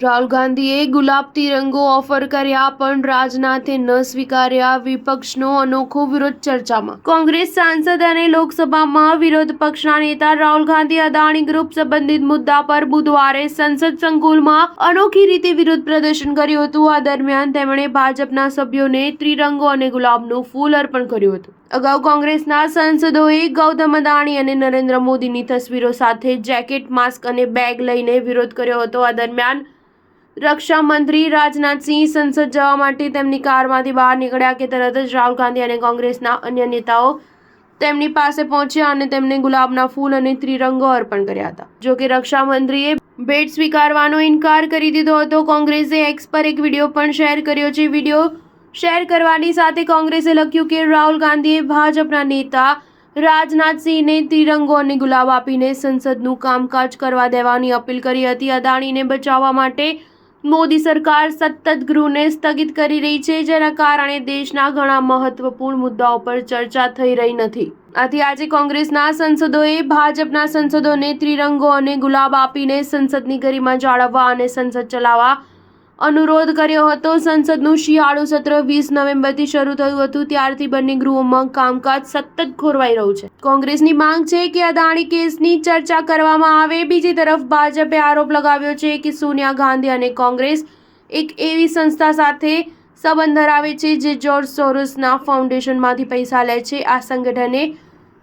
રાહુલ ગાંધીએ ગુલાબ તિરંગો ઓફર કર્યા પણ રાજનાથે ન સ્વીકાર્યા. વિપક્ષનો અનોખો વિરોધ ચર્ચામાં. કોંગ્રેસ સાંસદ અને લોકસભામાં વિરોધ પક્ષના નેતા રાહુલ ગાંધી અદાણી ગ્રુપ સંબંધિત મુદ્દા પર બુધવારે સંસદ સંકુલમાં અનોખી રીતે વિરોધ પ્રદર્શન કર્યું હતું. આ દરમિયાન તેમણે ભાજપના સભ્યોને ત્રિરંગો અને ગુલાબનું ફૂલ અર્પણ કર્યું હતું. અગાઉ કોંગ્રેસના સાંસદોએ ગૌતમ અદાણી અને નરેન્દ્ર મોદીની તસવીરો સાથે જેકેટ, માસ્ક અને બેગ લઈને વિરોધ કર્યો હતો. આ દરમિયાન રક્ષા મંત્રી રાજનાથસિંહ સંસદ જવા માટે તેમની કારમાંથી બહાર નીકળ્યા કે તરત જ રાહુલ ગાંધી અને કોંગ્રેસના અન્ય નેતાઓ તેમની પાસે પહોંચ્યા અને તેમને ગુલાબના ફૂલ અને ત્રિરંગો અર્પણ કર્યા હતા. જો કે રક્ષા મંત્રીએ ભેટ સ્વીકારવાનો ઇનકાર કરી દીધો હતો. કોંગ્રેસે એક્સ પર એક વિડીયો પણ શેર કર્યો છે. વિડીયો શેર કરવાની સાથે કોંગ્રેસે લખ્યું કે રાહુલ ગાંધીએ ભાજપના નેતા રાજનાથસિંહને ત્રિરંગો અને ગુલાબ આપીને સંસદનું કામકાજ કરવા દેવાની અપીલ કરી હતી. અદાણીને બચાવવા માટે મોદી સરકાર સતત ગૃહને સ્થગિત કરી રહી છે, જેના કારણે દેશના ઘણા મહત્વપૂર્ણ મુદ્દાઓ પર ચર્ચા થઈ રહી નથી. આથી આજે કોંગ્રેસના સંસદોએ ભાજપના સંસદોને ત્રિરંગો અને ગુલાબ આપીને સંસદની ગરિમા જાળવવા અને સંસદ ચલાવવા અનુરોધ કર્યો હતો. સંસદનું શિયાળુ સત્ર 20 નવેમ્બરથી શરૂ થયું હતું. ત્યારથી બંને ગૃહોમાં કામકાજ સતત ખોરવાઈ રહ્યું છે. કોંગ્રેસની માંગ છે કે અદાણી કેસની ચર્ચા કરવામાં આવે. બીજી તરફ ભાજપે આરોપ લગાવ્યો છે કે સોનિયા ગાંધી અને કોંગ્રેસ એક એવી સંસ્થા સાથે સંબંધ ધરાવે છે જે જ્યોર્જ સોરોસના ફાઉન્ડેશનમાંથી પૈસા લે છે. આ સંગઠને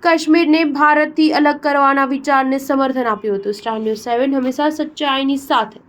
કાશ્મીરને ભારતથી અલગ કરવાના વિચારને સમર્થન આપ્યું હતું. સ્ટાર ન્યૂઝ 7 હંમેશા સચ્ચાઈની સાથે.